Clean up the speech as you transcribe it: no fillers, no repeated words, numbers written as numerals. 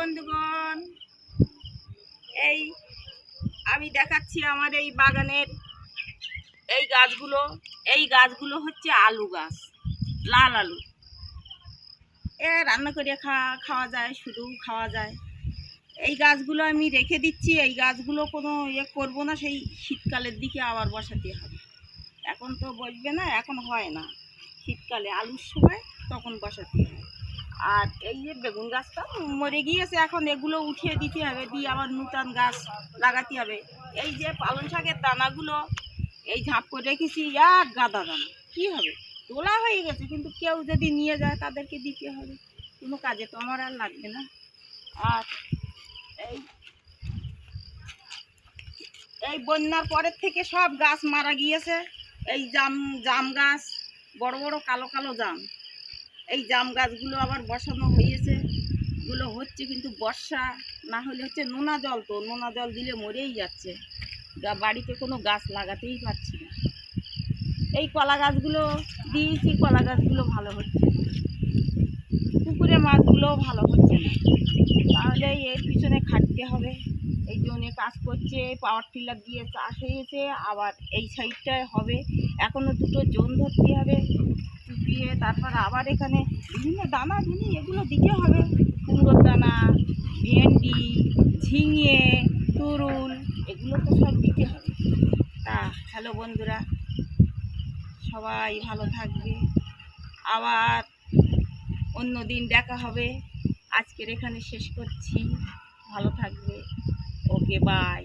বন্ধুগণ, এই আমি দেখাচ্ছি আমার এই বাগানের এই গাছগুলো হচ্ছে আলু গাছ, লাল আলু। রান্না করে খাওয়া যায়, শুধু খাওয়া যায়। এই গাছগুলো আমি রেখে দিচ্ছি, এই গাছগুলো কোনো করবো না, সেই শীতকালের দিকে আবার বসাতে হবে। এখন তো বসবে না, এখন হয় না, শীতকালে আলুর সময় তখন বসাতে হবে। আর এই যে বেগুন গাছটা মরে গিয়েছে, এখন এগুলো উঠিয়ে দিতে হবে, দিয়ে আবার নূতন গাছ লাগাতে হবে। এই যে পালং শাকের দানাগুলো এই ঝাঁপ করে রেখেছি, এক গাদা দানা, কী হবে, তোলা হয়ে গেছে, কিন্তু কেউ যদি নিয়ে যায় তাদেরকে দিতে হবে, কোনো কাজে তো আমার আর লাগবে না। আর এই বন্যার পরের থেকে সব গাছ মারা গিয়েছে। এই জাম গাছ, বড় বড় কালো কালো জাম, এই জাম গাছগুলো আবার বসানো হয়েছে, এগুলো হচ্ছে, কিন্তু বর্ষা না হলে হচ্ছে নোনা জল, তো নোনা জল দিলে মরেই যাচ্ছে, বাড়িতে কোনো গাছ লাগাতেই পারছি না। এই কলা গাছগুলো দিয়েছি, কলা গাছগুলো ভালো হচ্ছে, পুকুরে মাছগুলোও ভালো হচ্ছে না, তাহলে এর পিছনে খাটতে হবে। এই জন্য কাজ করছে, পাওয়ার টিলার দিয়ে চাষ হয়েছে, আবার এই সাইডটায় হবে, এখনও দুটো জোন ধরতে হবে, চুপিয়ে তারপর আবার এখানে বিভিন্ন দানা জিনিস এগুলো দিতে হবে, কুমড়োর দানা, ভেন্ডি, ঝিঙে, তরুল, এগুলো তো সব দিতে হবে। হ্যালো বন্ধুরা, সবাই ভালো থাকবে, আবার অন্য দিন দেখা হবে। আজকের এখানে শেষ করছি, ভালো থাকবে, ওকে বাই।